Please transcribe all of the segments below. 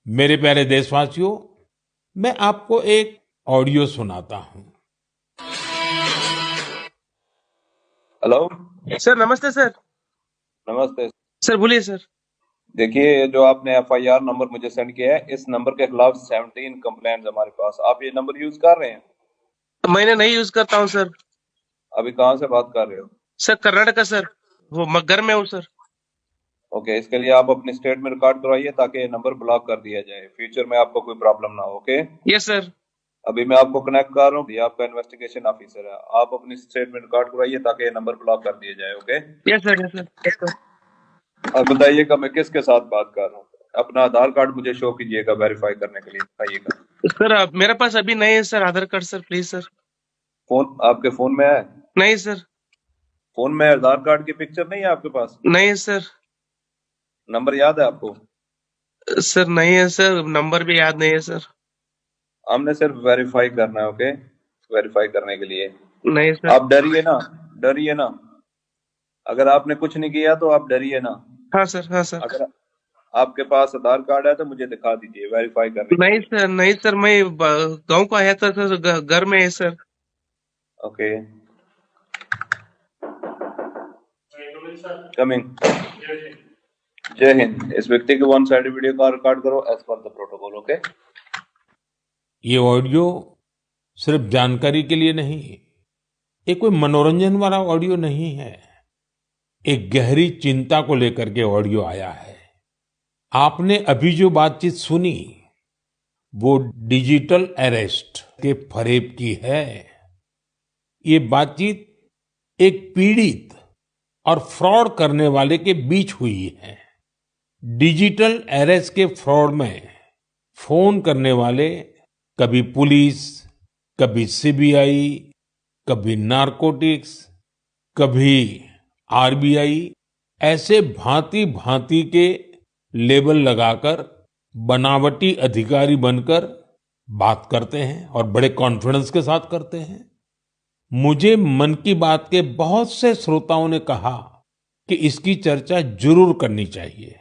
मेरे प्यारे देशवासियों, मैं आपको एक ऑडियो सुनाता हूं। हेलो। सर नमस्ते सर। नमस्ते। सर बोलिए सर। देखिए, ये जो आपने एफआईआर नंबर मुझे सेंड किया है, इस नंबर के खिलाफ 17 कंप्लेंट्स हमारे पास। आप ये नंबर यूज कर रहे हैं? मैंने नहीं यूज करता हूँ सर। अभी कहाँ से बात कर रहे हो? Sir Karnataka sir. वो घर में हूँ सर। ओके, इसके लिए आप अपनी स्टेट में रिकॉर्ड करवाइए ताकि ये नंबर ब्लॉक कर दिया जाए, फ्यूचर में आपको कोई प्रॉब्लम ना हो। Okay, yes sir. अभी मैं आपको कनेक्ट कर रहा हूँ, ये आपका इन्वेस्टिगेशन ऑफिसर है। आप अपनी स्टेट में रिकॉर्ड करवाइए ताकि ये नंबर ब्लॉक कर दिया जाए। Okay, yes sir. Yes sir. Yes sir. अब बताइएगा मैं किसके साथ बात कर रहा हूँ। अपना आधार कार्ड मुझे शो कीजिएगा वेरीफाई करने के लिए, बताइएगा। सर मेरे पास अभी नहीं है sir Aadhaar card sir, please sir. Phone आपके फोन में है? नहीं सर। फोन में आधार कार्ड की पिक्चर नहीं है आपके पास? नहीं है सर। नंबर याद है आपको? सर नहीं है सर, नंबर भी याद नहीं है सर। हमने सिर्फ वेरीफाई करना है। ओके, वेरीफाई करने के लिए नहीं सर। आप डरिए ना, डरिए ना। अगर आपने कुछ नहीं किया तो आप डरिए ना। हाँ सर। हाँ सर। अगर आपके पास आधार कार्ड है तो मुझे दिखा दीजिए वेरीफाई करने के नहीं लिए। सर। नहीं सर, मैं गांव को आया था सर, घर में है सर। Okay, coming. जय हिंद। इस व्यक्ति के वन साइड वीडियो का रिकॉर्ड करो as per the protocol. Okay, ये ऑडियो सिर्फ जानकारी के लिए नहीं, ये कोई मनोरंजन वाला ऑडियो नहीं है। एक गहरी चिंता को लेकर के ऑडियो आया है। आपने अभी जो बातचीत सुनी, वो डिजिटल अरेस्ट के फरेब की है। ये बातचीत एक पीड़ित और फ्रॉड करने वाले के बीच हुई है। डिजिटल अरेस्ट के फ्रॉड में फोन करने वाले कभी पुलिस, कभी सीबीआई, कभी नारकोटिक्स, कभी आरबीआई, ऐसे भांति भांति के लेबल लगाकर बनावटी अधिकारी बनकर बात करते हैं और बड़े कॉन्फिडेंस के साथ करते हैं। मुझे मन की बात के बहुत से श्रोताओं ने कहा कि इसकी चर्चा जरूर करनी चाहिए।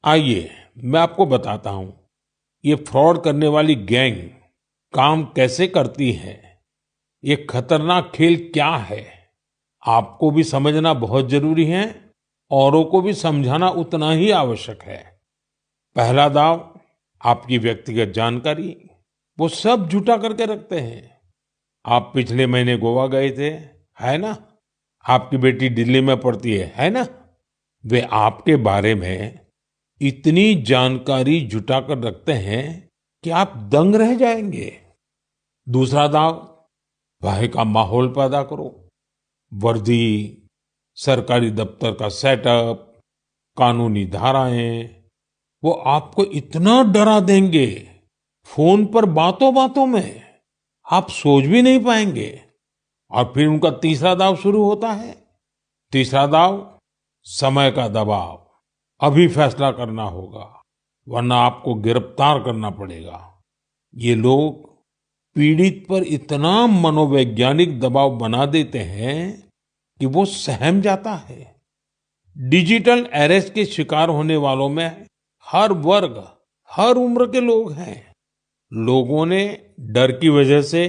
आइए मैं आपको बताता हूं, ये फ्रॉड करने वाली गैंग काम कैसे करती है, ये खतरनाक खेल क्या है। आपको भी समझना बहुत जरूरी है, औरों को भी समझाना उतना ही आवश्यक है। पहला दाव, आपकी व्यक्तिगत जानकारी, वो सब जुटा करके रखते हैं। आप पिछले महीने गोवा गए थे, है ना? आपकी बेटी दिल्ली में पढ़ती है ना? वे आपके बारे में इतनी जानकारी जुटा कर रखते हैं कि आप दंग रह जाएंगे। दूसरा दाव, भय का माहौल पैदा करो। वर्दी, सरकारी दफ्तर का सेटअप, कानूनी धाराएं, वो आपको इतना डरा देंगे, फोन पर बातों बातों में आप सोच भी नहीं पाएंगे। और फिर उनका तीसरा दाव शुरू होता है। तीसरा दाव, समय का दबाव। अभी फैसला करना होगा, वरना आपको गिरफ्तार करना पड़ेगा। ये लोग पीड़ित पर इतना मनोवैज्ञानिक दबाव बना देते हैं कि वो सहम जाता है। डिजिटल अरेस्ट के शिकार होने वालों में हर वर्ग, हर उम्र के लोग हैं। लोगों ने डर की वजह से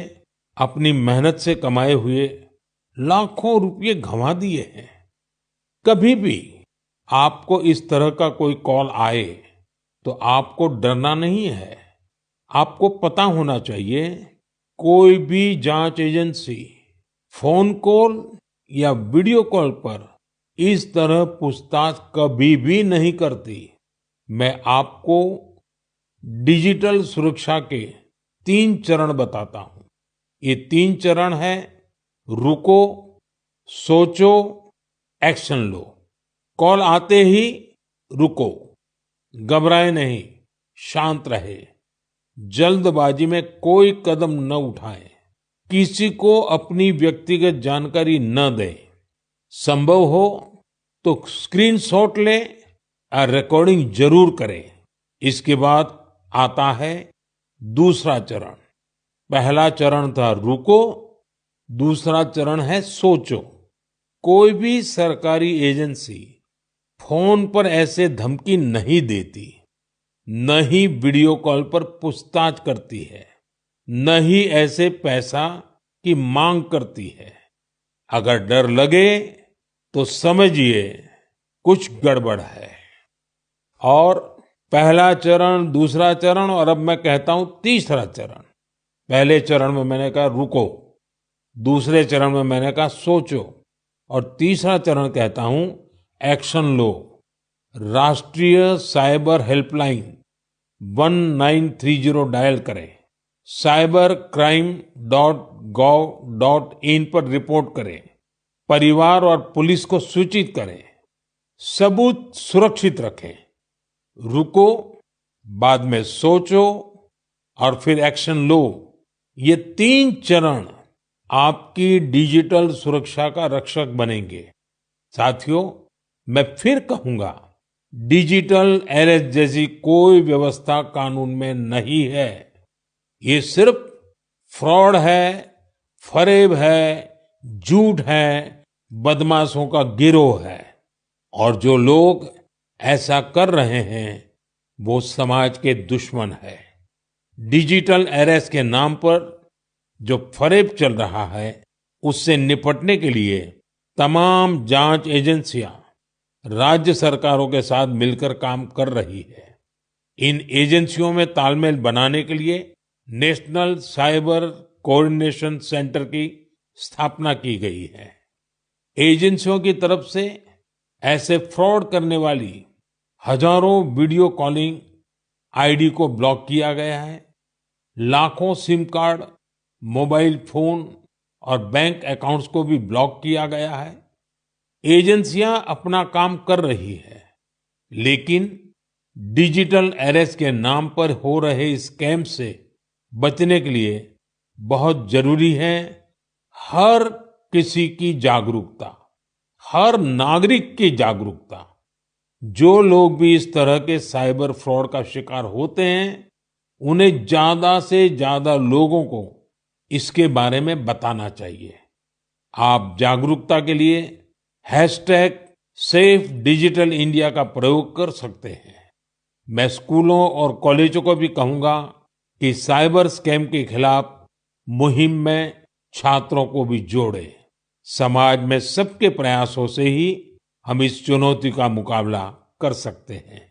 अपनी मेहनत से कमाए हुए लाखों रुपए गंवा दिए हैं। कभी भी आपको इस तरह का कोई कॉल आए तो आपको डरना नहीं है। आपको पता होना चाहिए, कोई भी जांच एजेंसी फोन कॉल या वीडियो कॉल पर इस तरह पूछताछ कभी भी नहीं करती। मैं आपको डिजिटल सुरक्षा के 3 चरण बताता हूं। ये 3 चरण है: रुको, सोचो, एक्शन लो। कॉल आते ही रुको, घबराए नहीं, शांत रहे, जल्दबाजी में कोई कदम न उठाएं, किसी को अपनी व्यक्तिगत जानकारी न दें। संभव हो तो स्क्रीनशॉट लें और रिकॉर्डिंग जरूर करें। इसके बाद आता है दूसरा चरण। पहला चरण था रुको, दूसरा चरण है सोचो। कोई भी सरकारी एजेंसी फोन पर ऐसे धमकी नहीं देती। न ही वीडियो कॉल पर पूछताछ करती है, न ही ऐसे पैसा की मांग करती है। अगर डर लगे तो समझिए कुछ गड़बड़ है। और पहला चरण, दूसरा चरण और अब मैं कहता हूं तीसरा चरण। पहले चरण में मैंने कहा रुको, दूसरे चरण में मैंने कहा सोचो, और तीसरा चरण कहता हूं एक्शन लो। राष्ट्रीय साइबर हेल्पलाइन 1930 डायल करें, cybercrime.gov.in पर रिपोर्ट करें, परिवार और पुलिस को सूचित करें, सबूत सुरक्षित रखें। रुको, बाद में सोचो और फिर एक्शन लो। ये 3 चरण आपकी डिजिटल सुरक्षा का रक्षक बनेंगे। साथियों, मैं फिर कहूंगा, डिजिटल अरेस्ट जैसी कोई व्यवस्था कानून में नहीं है। ये सिर्फ फ्रॉड है, फरेब है, झूठ है, बदमाशों का गिरोह है। और जो लोग ऐसा कर रहे हैं वो समाज के दुश्मन है। डिजिटल अरेस्ट के नाम पर जो फरेब चल रहा है उससे निपटने के लिए तमाम जांच एजेंसियां राज्य सरकारों के साथ मिलकर काम कर रही है। इन एजेंसियों में तालमेल बनाने के लिए नेशनल साइबर कोऑर्डिनेशन सेंटर की स्थापना की गई है। एजेंसियों की तरफ से ऐसे फ्रॉड करने वाली हजारों वीडियो कॉलिंग आईडी को ब्लॉक किया गया है। लाखों सिम कार्ड, मोबाइल फोन और बैंक अकाउंट्स को भी ब्लॉक किया गया है। एजेंसियां अपना काम कर रही है, लेकिन डिजिटल अरेस्ट के नाम पर हो रहे स्कैम से बचने के लिए बहुत जरूरी है हर किसी की जागरूकता, हर नागरिक की जागरूकता। जो लोग भी इस तरह के साइबर फ्रॉड का शिकार होते हैं, उन्हें ज्यादा से ज्यादा लोगों को इसके बारे में बताना चाहिए। आप जागरूकता के लिए हैशटैग सेफ डिजिटल इंडिया का प्रयोग कर सकते हैं। मैं स्कूलों और कॉलेजों को भी कहूंगा कि साइबर स्कैम के खिलाफ मुहिम में छात्रों को भी जोड़ें। समाज में सबके प्रयासों से ही हम इस चुनौती का मुकाबला कर सकते हैं।